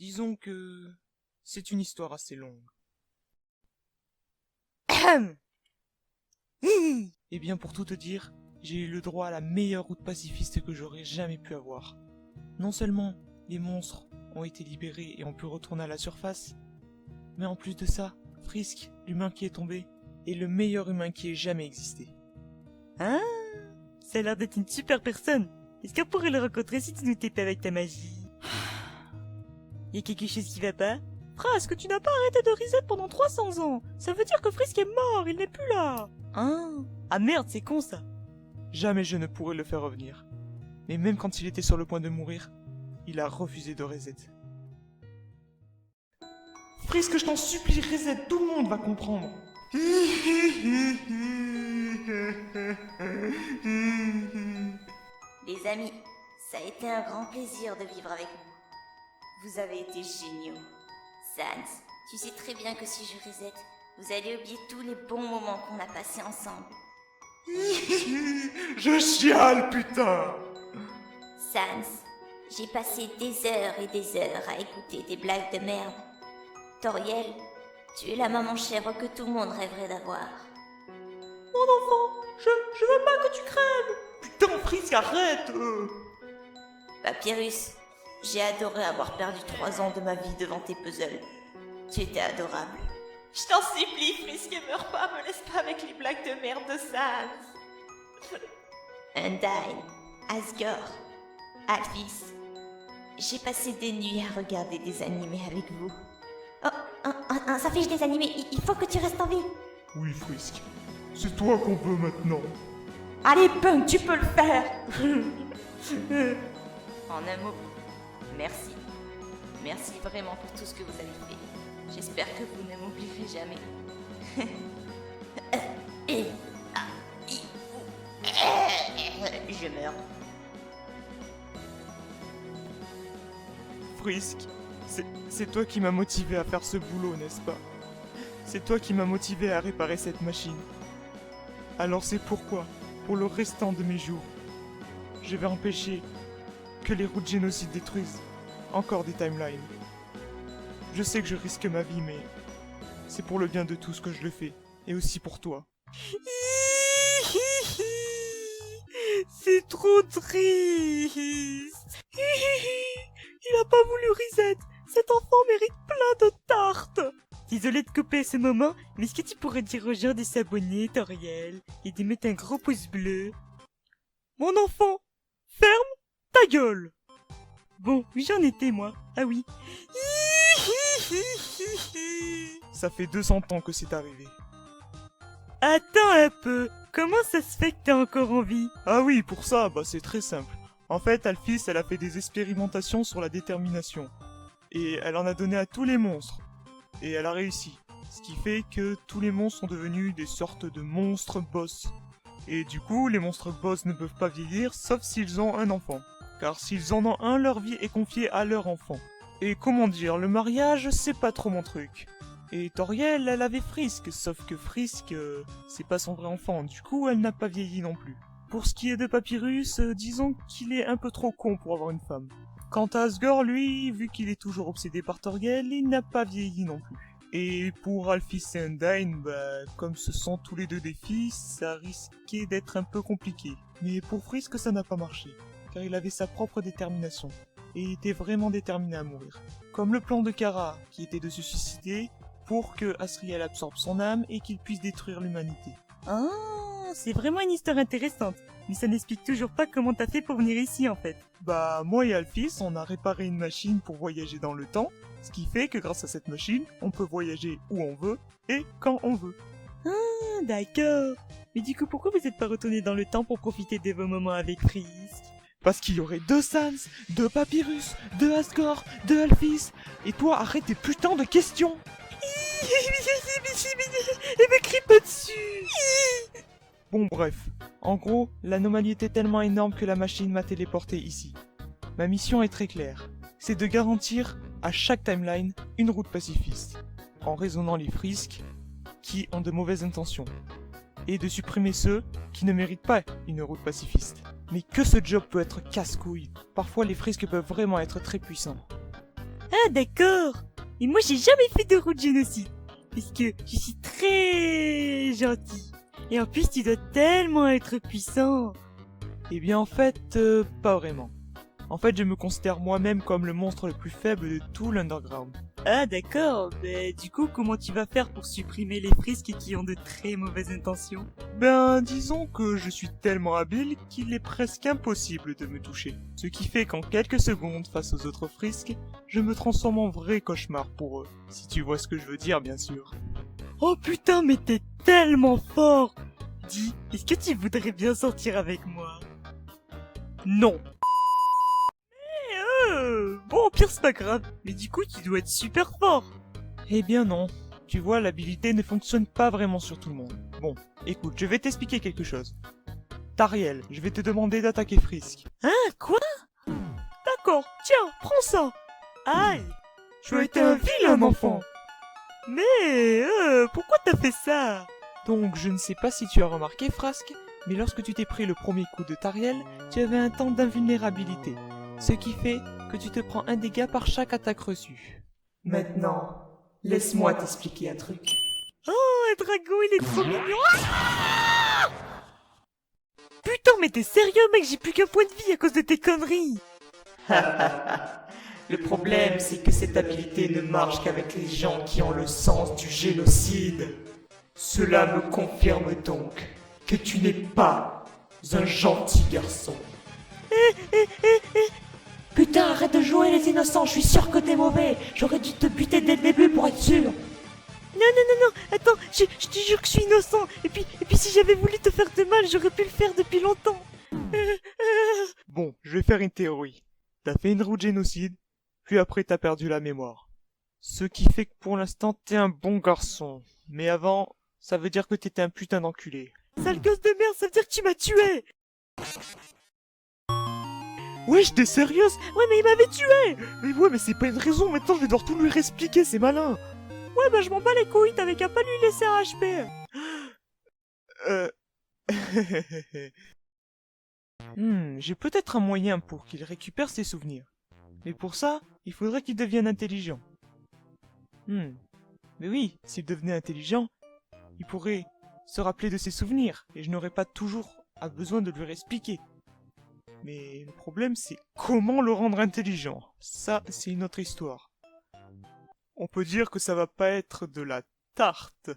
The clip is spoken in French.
Disons que c'est une histoire assez longue. Eh bien, pour tout te dire, j'ai eu le droit à la meilleure route pacifiste que j'aurais jamais pu avoir. Non seulement les monstres ont été libérés et ont pu retourner à la surface, mais en plus de ça, Frisk, l'humain qui est tombé, est le meilleur humain qui ait jamais existé. Ah, ça a l'air d'être une super personne. Est-ce qu'on pourrait le rencontrer si tu nous tapais avec ta magie? Y a quelque chose qui va pas? Frisk, tu n'as pas arrêté de reset pendant 300 ans. Ça veut dire que Frisk est mort, il n'est plus là. Hein? Ah merde, c'est con ça. Jamais je ne pourrais le faire revenir. Mais même quand il était sur le point de mourir, il a refusé de reset. Frisk, je t'en supplie, reset, tout le monde va comprendre. Les amis, ça a été un grand plaisir de vivre avec vous. Vous avez été géniaux. Sans, tu sais très bien que si je reset, vous allez oublier tous les bons moments qu'on a passés ensemble. Je chiale, putain. Sans, j'ai passé des heures et des heures à écouter des blagues de merde. Toriel, tu es la maman chèvre que tout le monde rêverait d'avoir. Mon enfant, je veux pas que tu crèves. Putain, Frisk, arrête. Papyrus, j'ai adoré avoir perdu 3 ans de ma vie devant tes puzzles. Tu étais adorable. Je t'en supplie, Frisk, meurs pas, me laisse pas avec les blagues de merde de Sans. Undyne, Asgore, Alphys. J'ai passé des nuits à regarder des animés avec vous. Oh, un s'affiche des animés, il faut que tu restes en vie. Oui, Frisk, c'est toi qu'on veut maintenant. Allez, Punk, tu peux le faire. En un mot, merci. Merci vraiment pour tout ce que vous avez fait. J'espère que vous ne m'oublierez jamais. Je meurs. Frisk, c'est toi qui m'as motivé à faire ce boulot, n'est-ce pas? C'est toi qui m'as motivé à réparer cette machine. Alors c'est pourquoi, pour le restant de mes jours, je vais empêcher que les routes génocides détruisent encore des timelines. Je sais que je risque ma vie, mais c'est pour le bien de tous que je le fais, et aussi pour toi. C'est trop triste. Il a pas voulu reset. Cet enfant mérite plein de tartes. Désolé de couper ce moment, mais est-ce que tu pourrais dire aux gens de s'abonner, Toriel, et de mettre un gros pouce bleu? Mon enfant, ferme ta gueule. Bon, oui, j'en étais, moi. Ah oui. Ça fait 200 ans que c'est arrivé. Attends un peu. Comment ça se fait que t'es encore en vie? Ah oui, pour ça, bah c'est très simple. En fait, Alphys, elle a fait des expérimentations sur la détermination. Et elle en a donné à tous les monstres. Et elle a réussi. Ce qui fait que tous les monstres sont devenus des sortes de monstres boss. Et du coup, les monstres boss ne peuvent pas vieillir, sauf s'ils ont un enfant. Car s'ils en ont un, leur vie est confiée à leur enfant. Et comment dire, le mariage, c'est pas trop mon truc. Et Toriel, elle avait Frisk, sauf que Frisk, c'est pas son vrai enfant, du coup elle n'a pas vieilli non plus. Pour ce qui est de Papyrus, disons qu'il est un peu trop con pour avoir une femme. Quant à Asgore, lui, vu qu'il est toujours obsédé par Toriel, il n'a pas vieilli non plus. Et pour Alphys et Undyne, bah, comme ce sont tous les deux des filles, ça risquait d'être un peu compliqué. Mais pour Frisk, ça n'a pas marché, car il avait sa propre détermination, et était vraiment déterminé à mourir. Comme le plan de Kara, qui était de se suicider, pour que Asriel absorbe son âme et qu'il puisse détruire l'humanité. Ah, c'est vraiment une histoire intéressante. Mais ça n'explique toujours pas comment t'as fait pour venir ici, en fait. Bah, moi et Alphys, on a réparé une machine pour voyager dans le temps, ce qui fait que grâce à cette machine, on peut voyager où on veut et quand on veut. Ah, d'accord. Mais du coup, pourquoi vous êtes pas retourné dans le temps pour profiter de vos moments avec Frisk? Parce qu'il y aurait 2 Sans, 2 Papyrus, 2 Asgore, 2 Alphys, et toi arrête tes putains de questions. Et me crie pas dessus. Bon bref, en gros, l'anomalie était tellement énorme que la machine m'a téléporté ici. Ma mission est très claire, c'est de garantir à chaque timeline une route pacifiste, en raisonnant les Frisk qui ont de mauvaises intentions, et de supprimer ceux qui ne méritent pas une route pacifiste. Mais que ce job peut être casse-couille, parfois les Frisk peuvent vraiment être très puissants. Ah d'accord. Et moi j'ai jamais fait de route génocide. Parce que je suis très gentil. Et en plus tu dois tellement être puissant. Eh bien en fait, pas vraiment. En fait, je me considère moi-même comme le monstre le plus faible de tout l'underground. Ah d'accord, mais du coup comment tu vas faire pour supprimer les frisques qui ont de très mauvaises intentions? Ben, disons que je suis tellement habile qu'il est presque impossible de me toucher. Ce qui fait qu'en quelques secondes, face aux autres frisques, je me transforme en vrai cauchemar pour eux. Si tu vois ce que je veux dire, bien sûr. Oh putain, mais t'es tellement fort! Dis, est-ce que tu voudrais bien sortir avec moi? Non. Bon, au pire, c'est pas grave. Mais du coup, tu dois être super fort. Eh bien non. Tu vois, l'habilité ne fonctionne pas vraiment sur tout le monde. Bon, écoute, je vais t'expliquer quelque chose. Tariel, je vais te demander d'attaquer Frisk. Hein, quoi? D'accord, tiens, prends ça. Aïe, Tu as été un vilain enfant. mais pourquoi t'as fait ça? Donc, je ne sais pas si tu as remarqué, Frasque, mais lorsque tu t'es pris le premier coup de Tariel, tu avais un temps d'invulnérabilité. Ce qui fait que tu te prends un dégât par chaque attaque reçue. Maintenant, laisse-moi t'expliquer un truc. Oh, un dragon, il est trop mignon. Ah putain, mais t'es sérieux, mec? J'ai plus qu'un point de vie à cause de tes conneries. Le problème, c'est que cette habilité ne marche qu'avec les gens qui ont le sens du génocide. Cela me confirme donc que tu n'es pas un gentil garçon. Putain, arrête de jouer les innocents, je suis sûr que t'es mauvais. J'aurais dû te buter dès le début pour être sûr. Non, attends, je te jure que je suis innocent. Et puis si j'avais voulu te faire de mal, j'aurais pu le faire depuis longtemps. Bon, je vais faire une théorie. T'as fait une route génocide, puis après t'as perdu la mémoire. Ce qui fait que pour l'instant t'es un bon garçon. Mais avant, ça veut dire que t'étais un putain d'enculé. Sale gosse de merde, ça veut dire que tu m'as tué. Wesh, t'es sérieuse? Ouais, mais il m'avait tué. Mais ouais, mais c'est pas une raison, maintenant je vais devoir tout lui réexpliquer, c'est malin. Ouais, bah je m'en bats les couilles, t'avais qu'à pas lui laisser un HP. J'ai peut-être un moyen pour qu'il récupère ses souvenirs. Mais pour ça, il faudrait qu'il devienne intelligent. Mais oui, s'il devenait intelligent, il pourrait se rappeler de ses souvenirs, et je n'aurais pas toujours besoin de lui réexpliquer. Mais le problème, c'est comment le rendre intelligent. Ça, c'est une autre histoire. On peut dire que ça va pas être de la tarte.